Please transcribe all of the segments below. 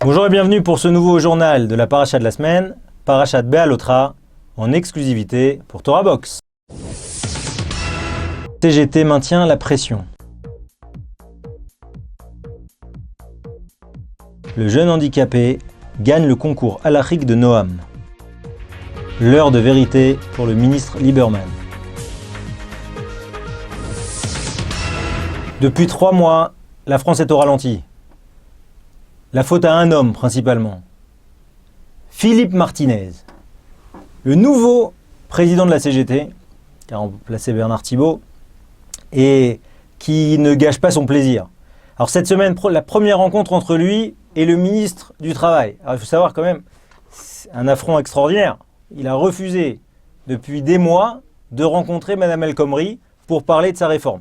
Bonjour et bienvenue pour ce nouveau journal de la paracha de la semaine, Parashat Béalotra, en exclusivité pour Torah Box. CGT maintient la pression. Le jeune handicapé gagne le concours halachique de Noam. L'heure de vérité pour le ministre Lieberman. Depuis 3 mois, la France est au ralenti. La faute à un homme principalement, Philippe Martinez, le nouveau président de la CGT, qui a remplacé Bernard Thibault, et qui ne gâche pas son plaisir. Alors cette semaine, la première rencontre entre lui et le ministre du Travail. Alors il faut savoir quand même, c'est un affront extraordinaire. Il a refusé depuis des mois de rencontrer Madame El Khomri pour parler de sa réforme.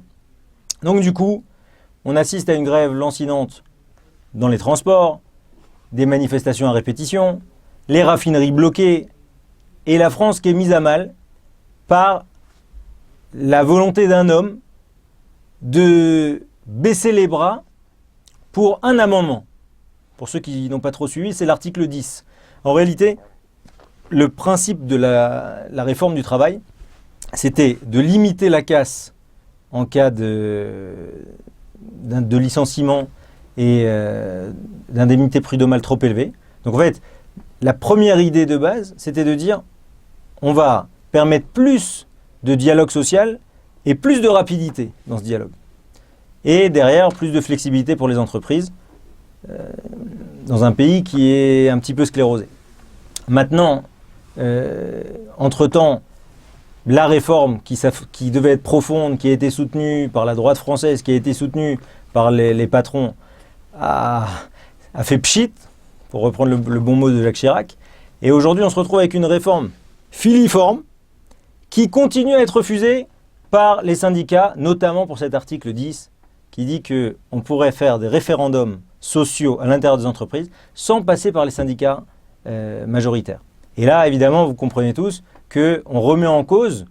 Donc du coup, on assiste à une grève lancinante dans les transports, des manifestations à répétition, les raffineries bloquées, et la France qui est mise à mal par la volonté d'un homme de baisser les bras pour un amendement. Pour ceux qui n'ont pas trop suivi, c'est l'article 10. En réalité, le principe de la réforme du travail, c'était de limiter la casse en cas de licenciement et d'indemnité prud'homale trop élevée. Donc en fait, la première idée de base, c'était de dire on va permettre plus de dialogue social et plus de rapidité dans ce dialogue. Et derrière, plus de flexibilité pour les entreprises dans un pays qui est un petit peu sclérosé. Maintenant, entre-temps, la réforme qui devait être profonde, qui a été soutenue par la droite française, qui a été soutenue par les patrons, a fait pchit, pour reprendre le bon mot de Jacques Chirac. Et aujourd'hui, on se retrouve avec une réforme filiforme qui continue à être refusée par les syndicats, notamment pour cet article 10 qui dit qu'on pourrait faire des référendums sociaux à l'intérieur des entreprises sans passer par les syndicats majoritaires. Et là, évidemment, vous comprenez tous qu'on remet en cause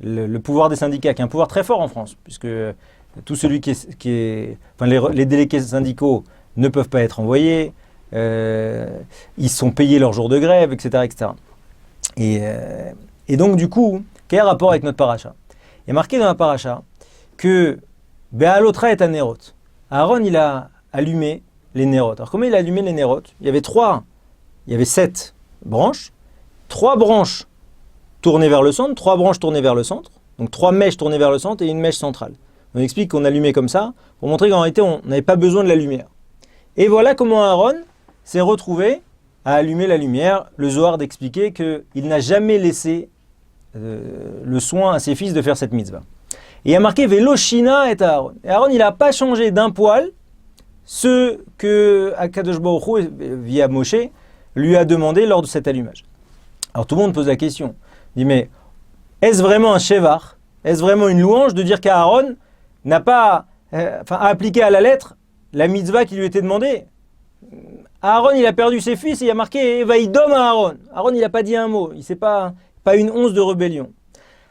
le pouvoir des syndicats, qui est un pouvoir très fort en France, puisque tout celui les délégués syndicaux ne peuvent pas être envoyés, ils sont payés leur jour de grève, etc. etc. Et donc, du coup, quel est le rapport avec notre paracha? Il est marqué dans la paracha que Béalotra est un Nérot. Aaron, il a allumé les Nérotes. Alors, comment il a allumé les Nérotes? Il y avait 7 branches, 3 branches tournées vers le centre, 3 branches tournées vers le centre, donc 3 mèches tournées vers le centre et une mèche centrale. On explique qu'on allumait comme ça pour montrer qu'en réalité, on n'avait pas besoin de la lumière. Et voilà comment Aaron s'est retrouvé à allumer la lumière. Le Zohar d'expliquer qu'il n'a jamais laissé le soin à ses fils de faire cette mitzvah. Et il y a marqué Veloshina et Aaron. Et Aaron, il n'a pas changé d'un poil ce que Akadosh Baruch Hu, via Moshe, lui a demandé lors de cet allumage. Alors tout le monde pose la question. Il dit, mais est-ce vraiment un shevar? Est-ce vraiment une louange de dire qu'Aaron n'a pas appliqué à la lettre la mitzvah qui lui était demandée? Aaron, il a perdu ses fils et il a marqué Vaïdom à Aaron. Aaron, il n'a pas dit un mot. Il n'a pas une once de rébellion.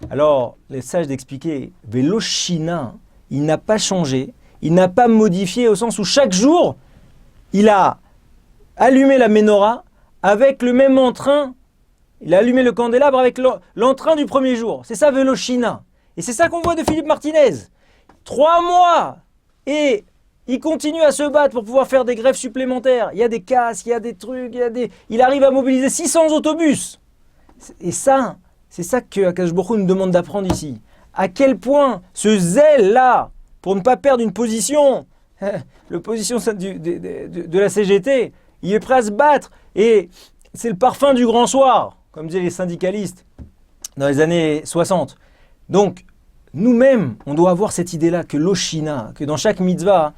Alors, les sages d'expliquer, Veloshina, il n'a pas changé, il n'a pas modifié au sens où chaque jour, il a allumé la menorah avec le même entrain. Il a allumé le candélabre avec l'entrain du premier jour. C'est ça, Veloshina. Et c'est ça qu'on voit de Philippe Martinez. 3 mois et il continue à se battre pour pouvoir faire des grèves supplémentaires. Il y a des casques, il y a des trucs, il arrive à mobiliser 600 autobus. Et ça, c'est ça que Akadosh Baruch Hu nous demande d'apprendre ici. À quel point ce zèle-là, pour ne pas perdre une position, la position de la CGT, il est prêt à se battre. Et c'est le parfum du grand soir, comme disaient les syndicalistes dans les années 60. Donc, nous-mêmes, on doit avoir cette idée-là, que l'Oshina, que dans chaque mitzvah,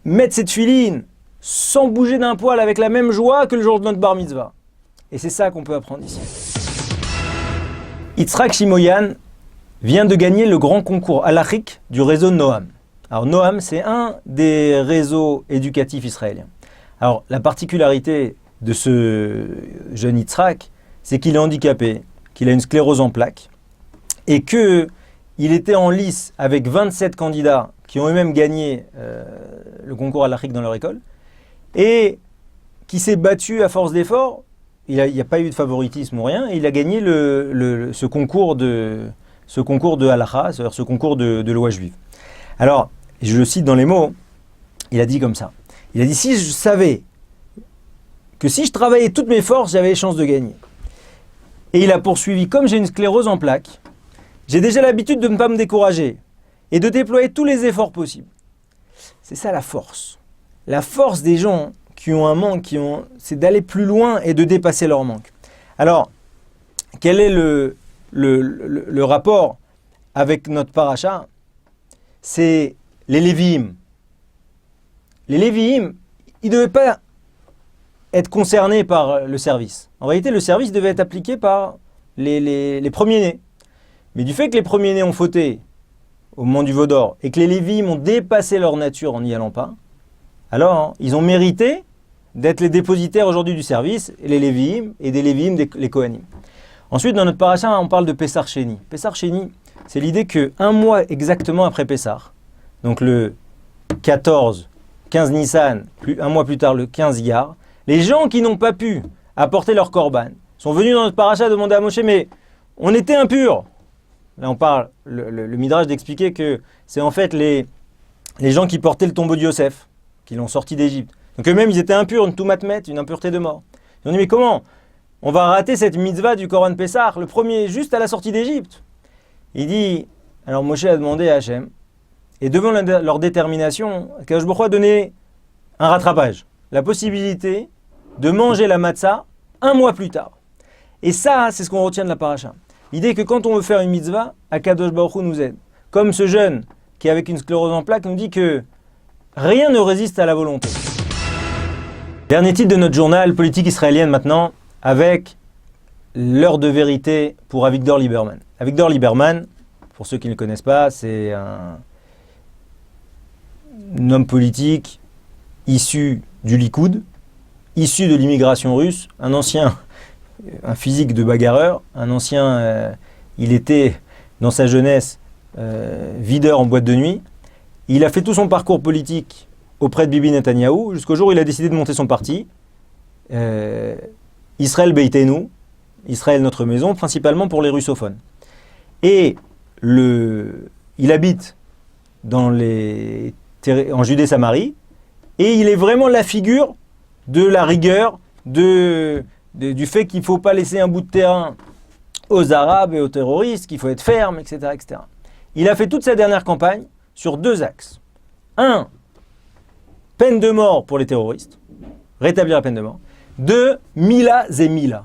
mettre cette filine sans bouger d'un poil avec la même joie que le jour de notre bar mitzvah. Et c'est ça qu'on peut apprendre ici. Yitzhak Shimoyan vient de gagner le grand concours halachique du réseau Noam. Alors Noam, c'est un des réseaux éducatifs israéliens. Alors la particularité de ce jeune Yitzhak, c'est qu'il est handicapé, qu'il a une sclérose en plaques, et qu'il était en lice avec 27 candidats qui ont eux-mêmes gagné le concours halachique dans leur école, et qui s'est battu à force d'efforts. Il n'y a pas eu de favoritisme ou rien. Et il a gagné ce concours de halakha, c'est-à-dire ce concours de loi juive. Alors, je le cite dans les mots, il a dit comme ça. Il a dit, si je savais que si je travaillais toutes mes forces, j'avais les chances de gagner. Et il a poursuivi, comme j'ai une sclérose en plaques, j'ai déjà l'habitude de ne pas me décourager et de déployer tous les efforts possibles. C'est ça la force. La force des gens qui ont un manque, c'est d'aller plus loin et de dépasser leur manque. Alors, quel est le rapport avec notre paracha? C'est les Lévi'im. Les Lévi'im, ils ne devaient pas être concernés par le service. En réalité, le service devait être appliqué par les premiers-nés. Mais du fait que les premiers-nés ont fauté au moment du veau d'or et que les Lévi'im ont dépassé leur nature en n'y allant pas, alors ils ont mérité d'être les dépositaires aujourd'hui du service, les Lévi'im et des Lévi'im, les Kohanim. Ensuite, dans notre paracha, on parle de Pessar Sheni. Pessar Sheni, c'est l'idée qu'un mois exactement après Pessar, donc le 15 Nissan, un mois plus tard le 15 Iyar, les gens qui n'ont pas pu apporter leur korban sont venus dans notre paracha demander à Moshe, mais on était impurs. Là, on parle, le Midrash d'expliquer que c'est en fait les gens qui portaient le tombeau de Yosef, qui l'ont sorti d'Égypte. Donc eux-mêmes, ils étaient impurs, une toumatmet, une impureté de mort. Ils ont dit, mais comment on va rater cette mitzvah du Korban Pessah, le premier, juste à la sortie d'Égypte? Il dit, alors Moshe a demandé à Hachem, et devant leur détermination, Akadosh Baruch Hu a donné un rattrapage, la possibilité de manger la matzah un mois plus tard. Et ça, c'est ce qu'on retient de la paracha. L'idée que quand on veut faire une mitzvah, Akadosh Baruch Hu nous aide. Comme ce jeune qui, avec une sclérose en plaques, nous dit que rien ne résiste à la volonté. Dernier titre de notre journal, politique israélienne maintenant, avec l'heure de vérité pour Avigdor Lieberman. Avigdor Lieberman, pour ceux qui ne le connaissent pas, c'est un homme politique issu du Likoud, issu de l'immigration russe, un physique de bagarreur, il était dans sa jeunesse videur en boîte de nuit. Il a fait tout son parcours politique auprès de Bibi Netanyahou, jusqu'au jour où il a décidé de monter son parti, Israël Beitenu, Israël notre maison, principalement pour les russophones. Et il habite en Judée-Samarie, et il est vraiment la figure de la rigueur, du fait qu'il ne faut pas laisser un bout de terrain aux Arabes et aux terroristes, qu'il faut être ferme, etc., etc. Il a fait toute sa dernière campagne sur deux axes. Un, peine de mort pour les terroristes, rétablir la peine de mort. Deux, Mila c'est Mila.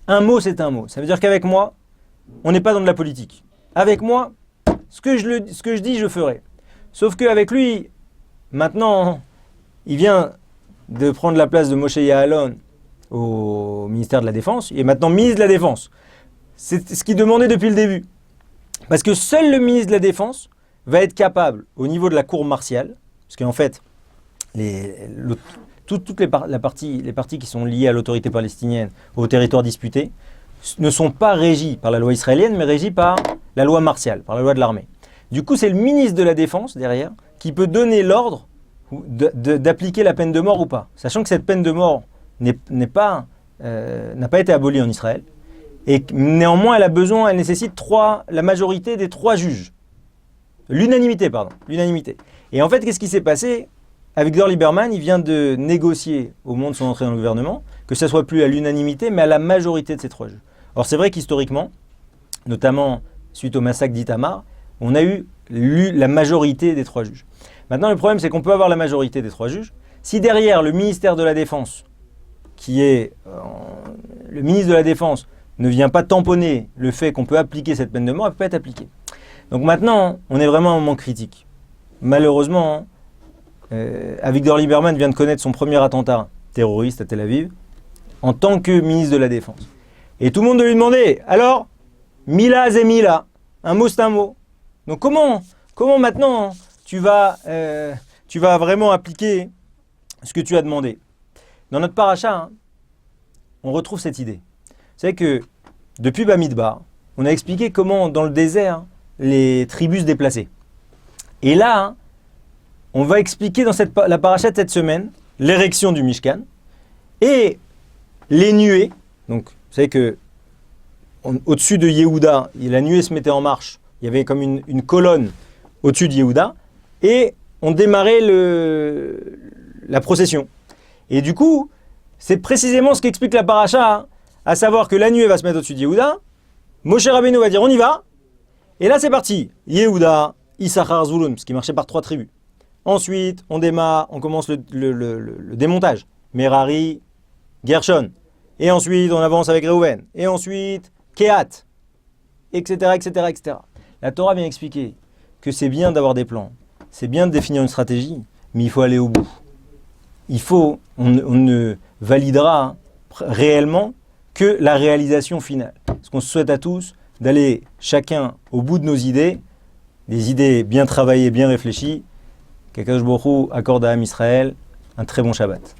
Un mot, c'est un mot. Ça veut dire qu'avec moi, on n'est pas dans de la politique. Avec moi, ce que je dis, je ferai. Sauf qu'avec lui, maintenant, il vient de prendre la place de Moshe Ya'alon au ministère de la Défense. Il est maintenant ministre de la Défense. C'est ce qu'il demandait depuis le début. Parce que seul le ministre de la Défense va être capable, au niveau de la cour martiale, parce qu'en fait, toutes les parties qui sont liées à l'autorité palestinienne, au territoire disputé, ne sont pas régies par la loi israélienne, mais régies par la loi martiale, par la loi de l'armée. Du coup, c'est le ministre de la Défense, derrière, qui peut donner l'ordre d'appliquer la peine de mort ou pas. Sachant que cette peine de mort n'a pas été abolie en Israël. Et néanmoins, elle nécessite la majorité des 3 juges. L'unanimité. Et en fait, qu'est-ce qui s'est passé? Avigdor Lieberman, il vient de négocier au moment de son entrée dans le gouvernement que ça soit plus à l'unanimité, mais à la majorité de ces 3 juges. Or, c'est vrai qu'historiquement, notamment suite au massacre d'Itamar, on a eu la majorité des 3 juges. Maintenant, le problème, c'est qu'on peut avoir la majorité des 3 juges. Si derrière, le ministère de la Défense, le ministre de la Défense, ne vient pas tamponner le fait qu'on peut appliquer cette peine de mort, elle ne peut pas être appliquée. Donc maintenant, on est vraiment à un moment critique. Malheureusement, Avigdor Lieberman vient de connaître son premier attentat terroriste à Tel Aviv en tant que ministre de la Défense. Et tout le monde lui demandait, alors, Mila c'est Mila, un mot c'est un mot. Donc comment maintenant tu vas vraiment appliquer ce que tu as demandé? Dans notre paracha, on retrouve cette idée. C'est que depuis Bamidbar, on a expliqué comment dans le désert, les tribus se déplaçaient. Et là, on va expliquer dans la paracha de cette semaine l'érection du Mishkan et les nuées. Donc, vous savez que au-dessus de Yehuda, la nuée se mettait en marche. Il y avait comme une colonne au-dessus de Yehuda et on démarrait la procession. Et du coup, c'est précisément ce qu'explique la paracha, hein, à savoir que la nuée va se mettre au-dessus de Yehuda, Moshe Rabbeinu va dire on y va, et là c'est parti. Yehuda, Issachar, Zvulun, ce qui marchait par 3 tribus. Ensuite, on démarre, on commence le démontage. Merari, Gershon. Et ensuite, on avance avec Reuven. Et ensuite, Kehat, etc., etc., etc. La Torah vient expliquer que c'est bien d'avoir des plans, c'est bien de définir une stratégie, mais il faut aller au bout. On ne validera réellement que la réalisation finale. Ce qu'on se souhaite à tous, d'aller chacun au bout de nos idées, des idées bien travaillées, bien réfléchies. Qu'Akadosh Baruch Hu accorde à Am Israël un très bon Shabbat.